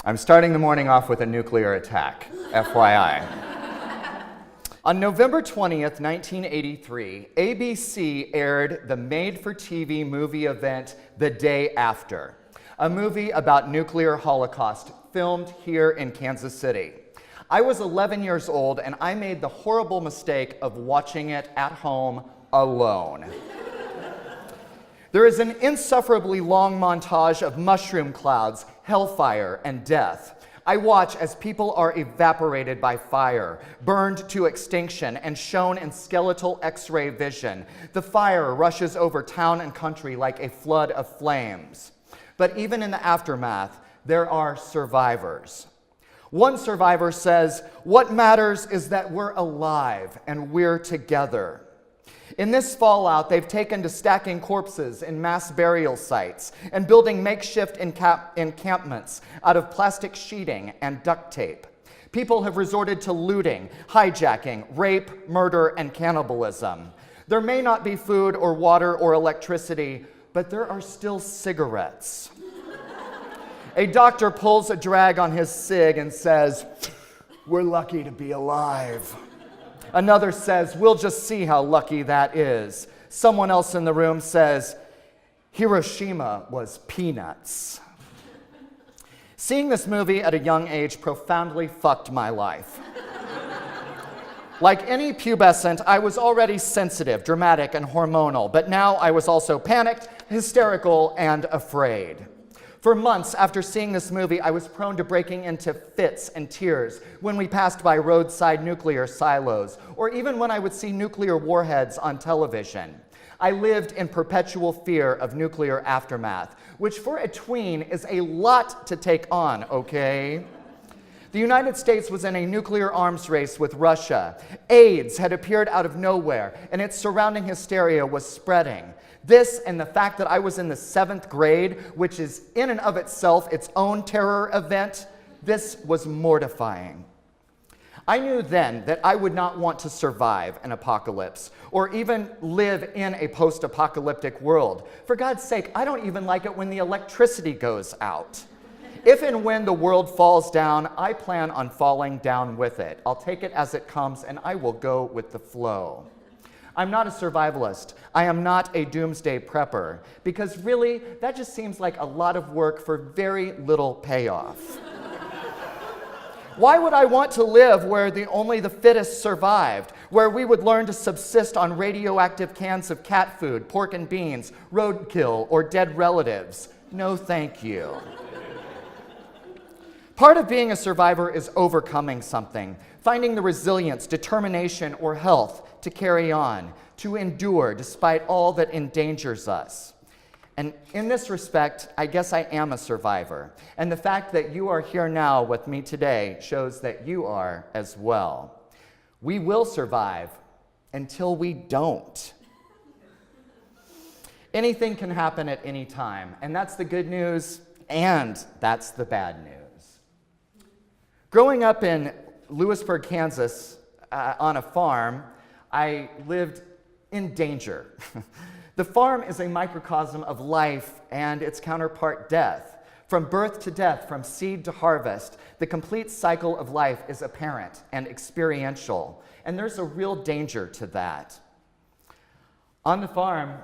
I'm starting the morning off with a nuclear attack, FYI. On November 20th, 1983, ABC aired the made-for-TV movie event The Day After, a movie about nuclear holocaust filmed here in Kansas City. I was 11 years old, and I made the horrible mistake of watching it at home alone. There is an insufferably long montage of mushroom clouds, hellfire, and death. I watch as people are evaporated by fire, burned to extinction, and shown in skeletal X-ray vision. The fire rushes over town and country like a flood of flames. But even in the aftermath, there are survivors. One survivor says, "What matters is that we're alive and we're together." In this fallout, they've taken to stacking corpses in mass burial sites and building makeshift encampments out of plastic sheeting and duct tape. People have resorted to looting, hijacking, rape, murder, and cannibalism. There may not be food or water or electricity, but there are still cigarettes. A doctor pulls a drag on his cig and says, "We're lucky to be alive." Another says, "We'll just see how lucky that is." Someone else in the room says, "Hiroshima was peanuts." Seeing this movie at a young age profoundly fucked my life. Like any pubescent, I was already sensitive, dramatic, and hormonal, but now I was also panicked, hysterical, and afraid. For months after seeing this movie, I was prone to breaking into fits and tears when we passed by roadside nuclear silos, or even when I would see nuclear warheads on television. I lived in perpetual fear of nuclear aftermath, which for a tween is a lot to take on, okay? The United States was in a nuclear arms race with Russia. AIDS had appeared out of nowhere, and its surrounding hysteria was spreading. This and the fact that I was in the 7th grade, which is in and of itself its own terror event, this was mortifying. I knew then that I would not want to survive an apocalypse or even live in a post-apocalyptic world. For God's sake, I don't even like it when the electricity goes out. If and when the world falls down, I plan on falling down with it. I'll take it as it comes, and I will go with the flow. I'm not a survivalist. I am not a doomsday prepper, because really, that just seems like a lot of work for very little payoff. Why would I want to live where only the fittest survived, where we would learn to subsist on radioactive cans of cat food, pork and beans, roadkill, or dead relatives? No, thank you. Part of being a survivor is overcoming something, finding the resilience, determination, or health to carry on, to endure despite all that endangers us. And in this respect, I guess I am a survivor. And the fact that you are here now with me today shows that you are as well. We will survive until we don't. Anything can happen at any time, and that's the good news, and that's the bad news. Growing up in Lewisburg, Kansas, on a farm, I lived in danger. The farm is a microcosm of life and its counterpart, death. From birth to death, from seed to harvest, the complete cycle of life is apparent and experiential, and there's a real danger to that. On the farm,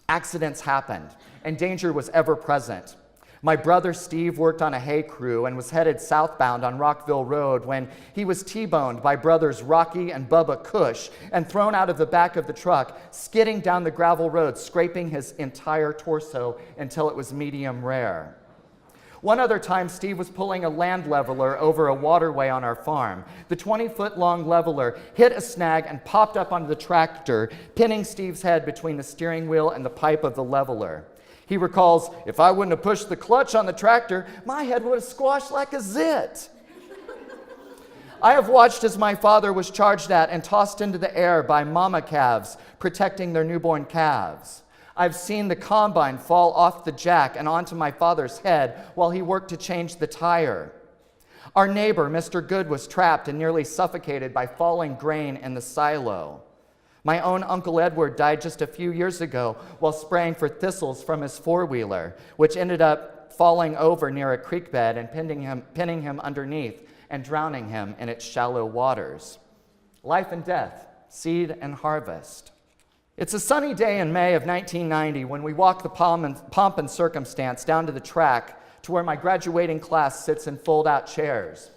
accidents happened, and danger was ever present. My brother Steve worked on a hay crew and was headed southbound on Rockville Road when he was T-boned by brothers Rocky and Bubba Cush and thrown out of the back of the truck, skidding down the gravel road, scraping his entire torso until it was medium rare. One other time, Steve was pulling a land leveler over a waterway on our farm. The 20-foot-long leveler hit a snag and popped up onto the tractor, pinning Steve's head between the steering wheel and the pipe of the leveler. He recalls, "If I wouldn't have pushed the clutch on the tractor, my head would have squashed like a zit." I have watched as my father was charged at and tossed into the air by mama calves protecting their newborn calves. I've seen the combine fall off the jack and onto my father's head while he worked to change the tire. Our neighbor, Mr. Good, was trapped and nearly suffocated by falling grain in the silo. My own Uncle Edward died just a few years ago while spraying for thistles from his four-wheeler, which ended up falling over near a creek bed and pinning him underneath and drowning him in its shallow waters. Life and death, seed and harvest. It's a sunny day in May of 1990 when we walk the pomp and circumstance down to the track to where my graduating class sits in fold-out chairs.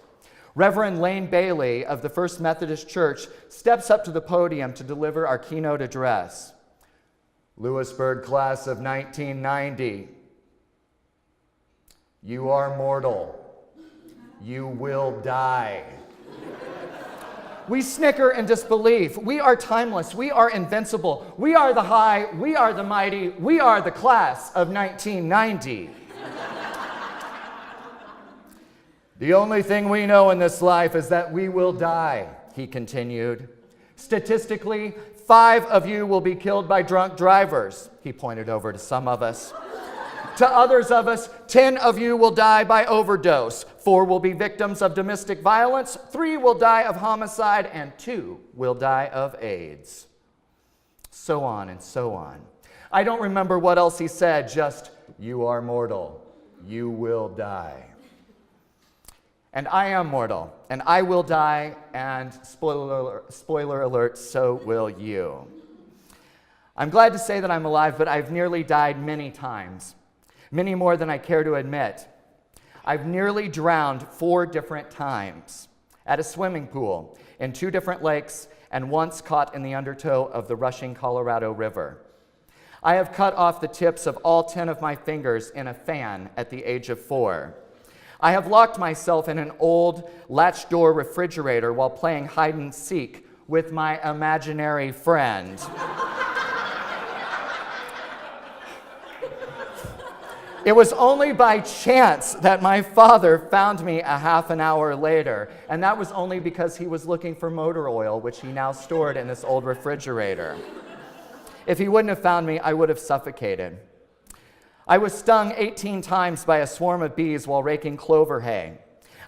Reverend Lane Bailey of the First Methodist Church steps up to the podium to deliver our keynote address. Lewisburg class of 1990, you are mortal. You will die. We snicker in disbelief. We are timeless. We are invincible. We are the high. We are the mighty. We are the class of 1990. The only thing we know in this life is that we will die, he continued. Statistically, 5 of you will be killed by drunk drivers, he pointed over to some of us. To others of us, 10 of you will die by overdose. 4 will be victims of domestic violence. 3 will die of homicide, and 2 will die of AIDS. So on and so on. I don't remember what else he said, just, you are mortal. You will die. And I am mortal, and I will die, and spoiler alert, so will you. I'm glad to say that I'm alive, but I've nearly died many times. Many more than I care to admit. I've nearly drowned 4 different times at a swimming pool, in 2 different lakes, and once caught in the undertow of the rushing Colorado River. I have cut off the tips of all 10 of my fingers in a fan at the age of 4. I have locked myself in an old latch door refrigerator while playing hide and seek with my imaginary friend. It was only by chance that my father found me a half an hour later, and that was only because he was looking for motor oil, which he now stored in this old refrigerator. If he wouldn't have found me, I would have suffocated. I was stung 18 times by a swarm of bees while raking clover hay.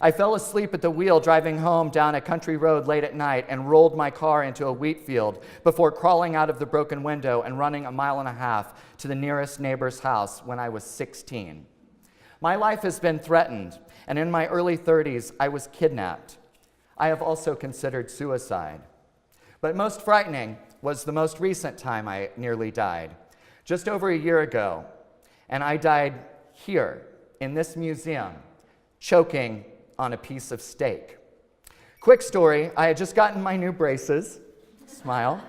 I fell asleep at the wheel driving home down a country road late at night and rolled my car into a wheat field before crawling out of the broken window and running 1.5 miles to the nearest neighbor's house when I was 16. My life has been threatened, and in my early 30s, I was kidnapped. I have also considered suicide. But most frightening was the most recent time I nearly died, just over a year ago, and I died here in this museum, choking on a piece of steak. Quick story, I had just gotten my new braces, smile.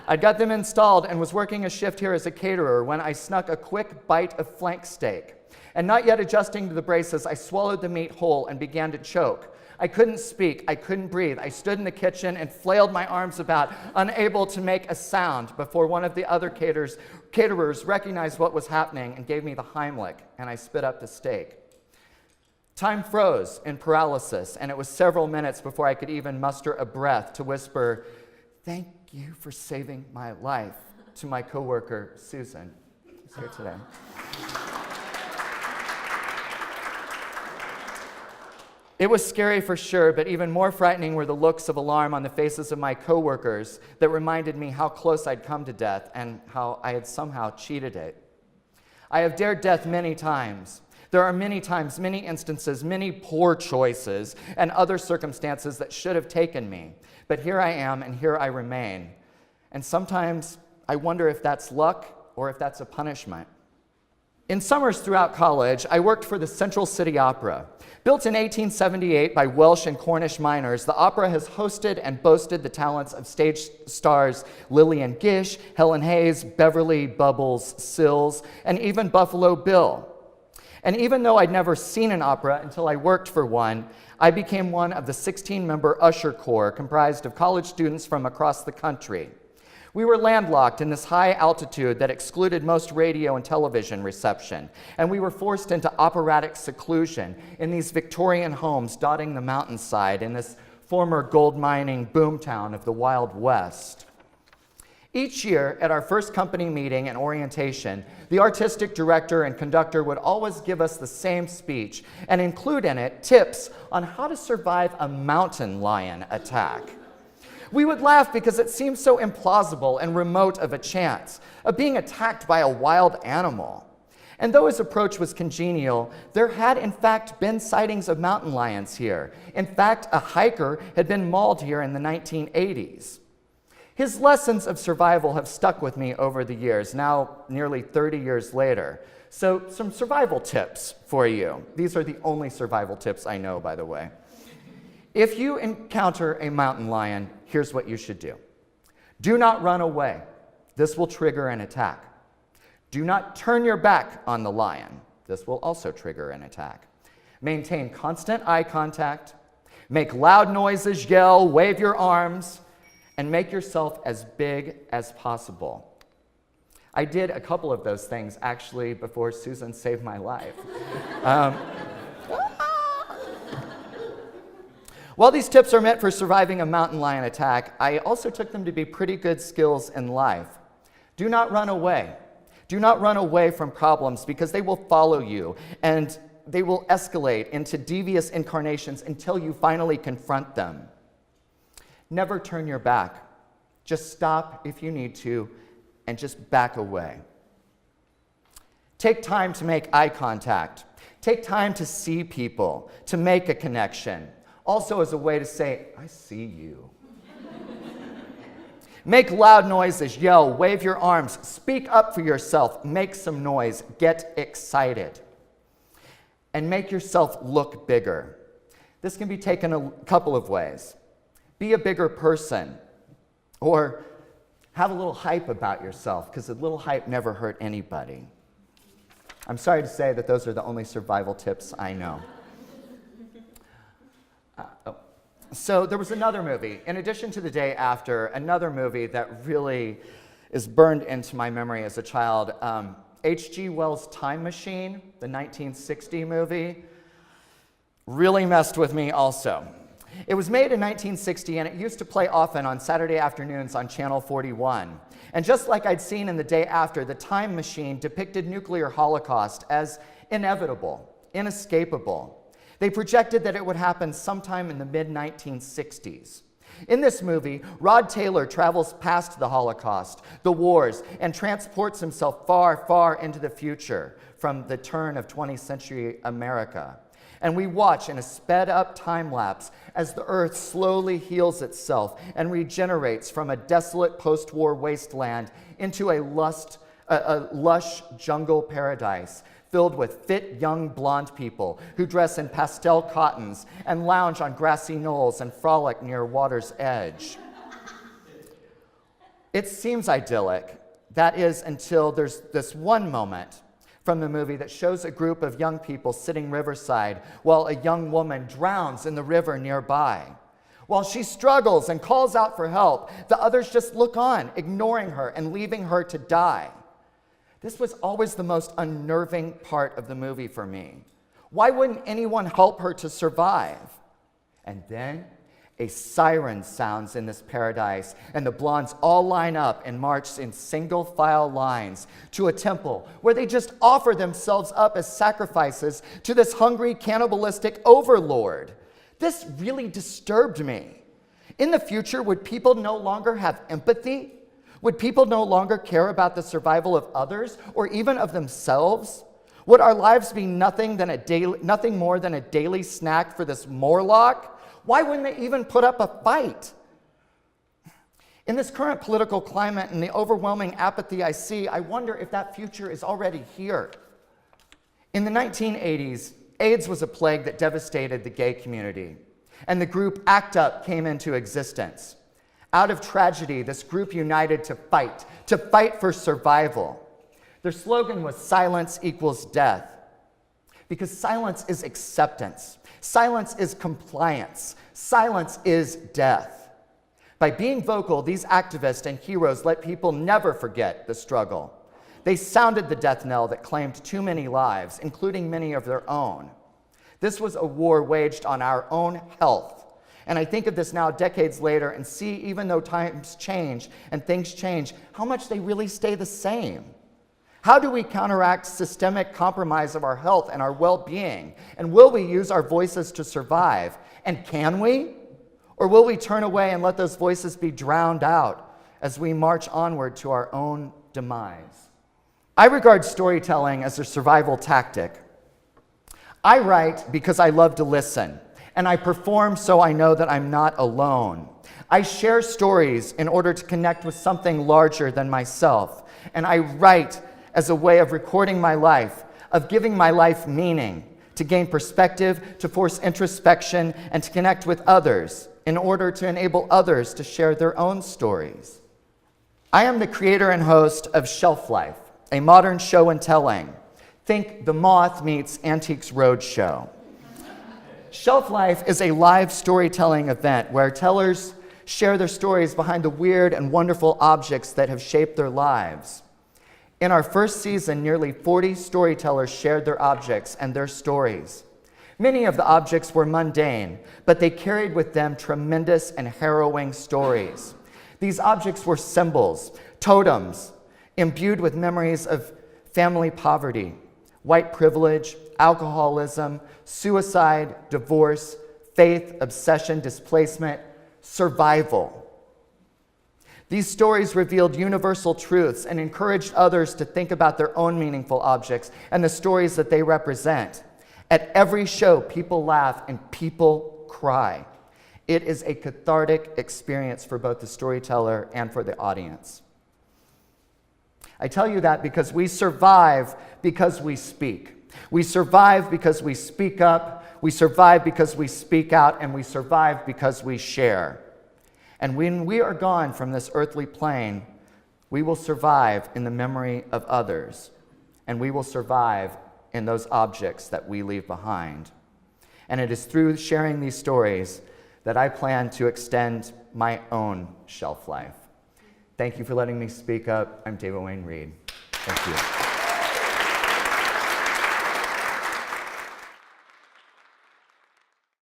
I'd got them installed and was working a shift here as a caterer when I snuck a quick bite of flank steak. And not yet adjusting to the braces, I swallowed the meat whole and began to choke. I couldn't speak, I couldn't breathe. I stood in the kitchen and flailed my arms about, unable to make a sound, before one of the other caterers recognized what was happening and gave me the Heimlich, and I spit up the steak. Time froze in paralysis, and it was several minutes before I could even muster a breath to whisper, "Thank you for saving my life," to my coworker, Susan, who's here today. It was scary for sure, but even more frightening were the looks of alarm on the faces of my coworkers that reminded me how close I'd come to death and how I had somehow cheated it. I have dared death many times. There are many times, many instances, many poor choices, and other circumstances that should have taken me. But here I am, and here I remain. And sometimes I wonder if that's luck or if that's a punishment. In summers throughout college, I worked for the Central City Opera. Built in 1878 by Welsh and Cornish miners, the opera has hosted and boasted the talents of stage stars Lillian Gish, Helen Hayes, Beverly Bubbles Sills, and even Buffalo Bill. And even though I'd never seen an opera until I worked for one, I became one of the 16-member usher corps comprised of college students from across the country. We were landlocked in this high altitude that excluded most radio and television reception, and we were forced into operatic seclusion in these Victorian homes dotting the mountainside in this former gold mining boomtown of the Wild West. Each year, at our first company meeting and orientation, the artistic director and conductor would always give us the same speech and include in it tips on how to survive a mountain lion attack. We would laugh because it seemed so implausible and remote of a chance of being attacked by a wild animal. And though his approach was congenial, there had in fact been sightings of mountain lions here. In fact, a hiker had been mauled here in the 1980s. His lessons of survival have stuck with me over the years, now nearly 30 years later. So some survival tips for you. These are the only survival tips I know, by the way. If you encounter a mountain lion, here's what you should do. Do not run away. This will trigger an attack. Do not turn your back on the lion. This will also trigger an attack. Maintain constant eye contact. Make loud noises, yell, wave your arms, and make yourself as big as possible. I did a couple of those things, actually, before Susan saved my life. While these tips are meant for surviving a mountain lion attack, I also took them to be pretty good skills in life. Do not run away. Do not run away from problems because they will follow you and they will escalate into devious incarnations until you finally confront them. Never turn your back. Just stop if you need to and just back away. Take time to make eye contact. Take time to see people, to make a connection. Also as a way to say, I see you. Make loud noises, yell, wave your arms, speak up for yourself, make some noise, get excited. And make yourself look bigger. This can be taken a couple of ways. Be a bigger person, or have a little hype about yourself, because a little hype never hurt anybody. I'm sorry to say that those are the only survival tips I know. So there was another movie, in addition to The Day After, another movie that really is burned into my memory as a child. H.G. Wells' Time Machine, the 1960 movie, really messed with me also. It was made in 1960, and it used to play often on Saturday afternoons on Channel 41. And just like I'd seen in The Day After, the Time Machine depicted nuclear holocaust as inevitable, inescapable. They projected that it would happen sometime in the mid-1960s. In this movie, Rod Taylor travels past the Holocaust, the wars, and transports himself far, far into the future from the turn of 20th century America. And we watch in a sped-up time lapse as the earth slowly heals itself and regenerates from a desolate post-war wasteland into a lush jungle paradise filled with fit young blonde people who dress in pastel cottons and lounge on grassy knolls and frolic near water's edge. It seems idyllic. That is, until there's this one moment from the movie that shows a group of young people sitting riverside while a young woman drowns in the river nearby. While she struggles and calls out for help, the others just look on, ignoring her and leaving her to die. This was always the most unnerving part of the movie for me. Why wouldn't anyone help her to survive? And then a siren sounds in this paradise, and the blondes all line up and march in single file lines to a temple where they just offer themselves up as sacrifices to this hungry, cannibalistic overlord. This really disturbed me. In the future, would people no longer have empathy? Would people no longer care about the survival of others or even of themselves? Would our lives be nothing more than a daily snack for this Morlock? Why wouldn't they even put up a fight? In this current political climate and the overwhelming apathy I see, I wonder if that future is already here. In the 1980s, AIDS was a plague that devastated the gay community, and the group ACT UP came into existence. Out of tragedy, this group united to fight for survival. Their slogan was "Silence equals death," because silence is acceptance. Silence is compliance. Silence is death. By being vocal, these activists and heroes let people never forget the struggle. They sounded the death knell that claimed too many lives, including many of their own. This was a war waged on our own health, And I think of this now decades later and see, even though times change and things change, how much they really stay the same. How do we counteract systemic compromise of our health and our well-being? And will we use our voices to survive? And can we? Or will we turn away and let those voices be drowned out as we march onward to our own demise? I regard storytelling as a survival tactic. I write because I love to listen, and I perform so I know that I'm not alone. I share stories in order to connect with something larger than myself, and I write as a way of recording my life, of giving my life meaning, to gain perspective, to force introspection, and to connect with others in order to enable others to share their own stories. I am the creator and host of Shelf Life, a modern show and telling. Think The Moth meets Antiques Roadshow. Shelf Life is a live storytelling event where tellers share their stories behind the weird and wonderful objects that have shaped their lives. In our first season, nearly 40 storytellers shared their objects and their stories. Many of the objects were mundane, but they carried with them tremendous and harrowing stories. These objects were symbols, totems, imbued with memories of family poverty, white privilege, alcoholism, suicide, divorce, faith, obsession, displacement, survival. These stories revealed universal truths and encouraged others to think about their own meaningful objects and the stories that they represent. At every show, people laugh and people cry. It is a cathartic experience for both the storyteller and for the audience. I tell you that because we survive because we speak. We survive because we speak up, we survive because we speak out, and we survive because we share. And when we are gone from this earthly plane, we will survive in the memory of others, and we will survive in those objects that we leave behind. And it is through sharing these stories that I plan to extend my own shelf life. Thank you for letting me speak up. I'm David Wayne Reed. Thank you.